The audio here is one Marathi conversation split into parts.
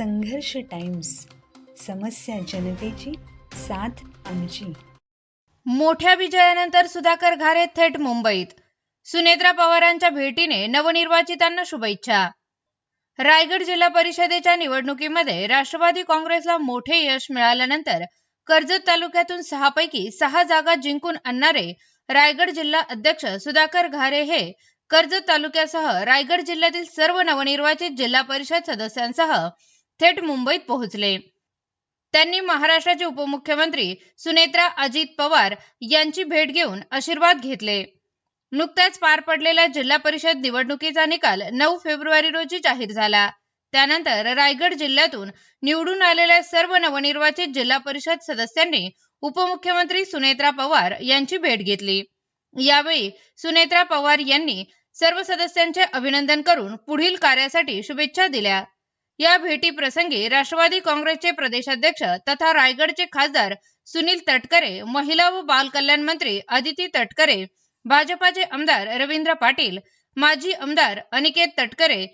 संघर्ष टाइम्स, समस्या जनतेची, साथ आमची. मोठ्या विजयानंतर सुधाकर घारे थेट मुंबईत. सुनेत्रा पवारांच्या भेटीने नवनिर्वाचितांना शुभेच्छा. रायगड जिल्हा परिषदेच्या निवडणुकीमध्ये राष्ट्रवादी काँग्रेसला मोठे यश मिळाल्यानंतर कर्जत तालुक्यातून 6 पैकी 6 जागा जिंकून आणणारे रायगड जिल्हा अध्यक्ष सुधाकर घारे हे कर्जत तालुक्यासह रायगड जिल्ह्यातील सर्व नवनिर्वाचित जिल्हा परिषद सदस्यांसह थेट मुंबईत पोहोचले. त्यांनी महाराष्ट्राचे उपमुख्यमंत्री सुनेत्रा अजित पवार यांची भेट घेऊन आशीर्वाद घेतले. नुकत्याच पार पडलेल्या जिल्हा परिषद निवडणुकीचा निकाल 9 फेब्रुवारी रोजी जाहीर झाला. त्यानंतर रायगड जिल्ह्यातून निवडून आलेल्या सर्व नवनिर्वाचित जिल्हा परिषद सदस्यांनी उपमुख्यमंत्री सुनेत्रा पवार यांची भेट घेतली. यावेळी सुनेत्रा पवार यांनी सर्व सदस्यांचे अभिनंदन करून पुढील कार्यासाठी शुभेच्छा दिल्या. या भेटी प्रसंगी राष्ट्रवादी काँग्रेसचे प्रदेशाध्यक्ष तथा रायगडचे खासदार सुनील तटकरे, महिला व बाल कल्याण मंत्री अदिती तटकरे, भाजपाचे आमदार रवींद्र पाटील, माजी आमदार अनिकेत तटकरे,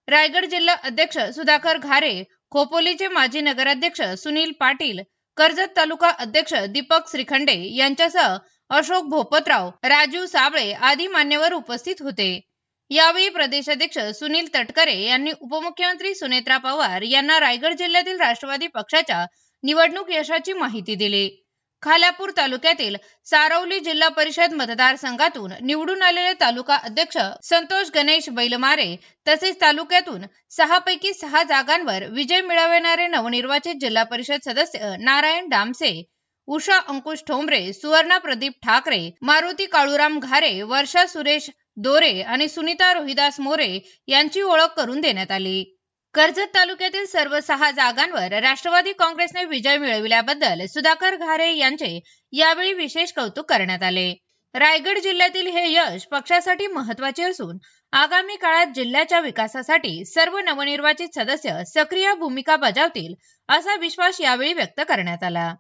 रायगड जिल्हा अध्यक्ष सुधाकर घारे, खोपोलीचे माजी नगराध्यक्ष सुनील पाटील, कर्जत तालुका अध्यक्ष दीपक श्रीखंडे यांच्यासह अशोक भोपतराव, राजू साबळे आदी मान्यवर उपस्थित होते. यावेळी प्रदेशाध्यक्ष सुनील तटकरे यांनी उपमुख्यमंत्री सुनेत्रा पवार यांना रायगड जिल्ह्यातील राष्ट्रवादी पक्षाच्या निवडणूक यशाची माहिती दिली. खालापूर तालुक्यातील सारवली जिल्हा परिषद मतदारसंघातून निवडून आलेले तालुका अध्यक्ष संतोष गणेश बैलमारे तसेच तालुक्यातून 6 पैकी 6 जागांवर विजय मिळवणारे नवनिर्वाचित जिल्हा परिषद सदस्य नारायण डामसे, उषा अंकुश ठोंबरे, सुवर्णा प्रदीप ठाकरे, मारुती काळूराम घारे, वर्षा सुरेश दोरे आणि सुनीता रोहिदास मोरे यांची ओळख करून देण्यात आली. कर्जत तालुक्यातील सर्व 6 जागांवर राष्ट्रवादी काँग्रेसने विजय मिळविल्याबद्दल सुधाकर घारे यांचे यावेळी विशेष कौतुक करण्यात आले. रायगड जिल्ह्यातील हे यश पक्षासाठी महत्त्वाचे असून आगामी काळात जिल्ह्याच्या विकासासाठी सर्व नवनिर्वाचित सदस्य सक्रिय भूमिका बजावतील असा विश्वास यावेळी व्यक्त करण्यात आला.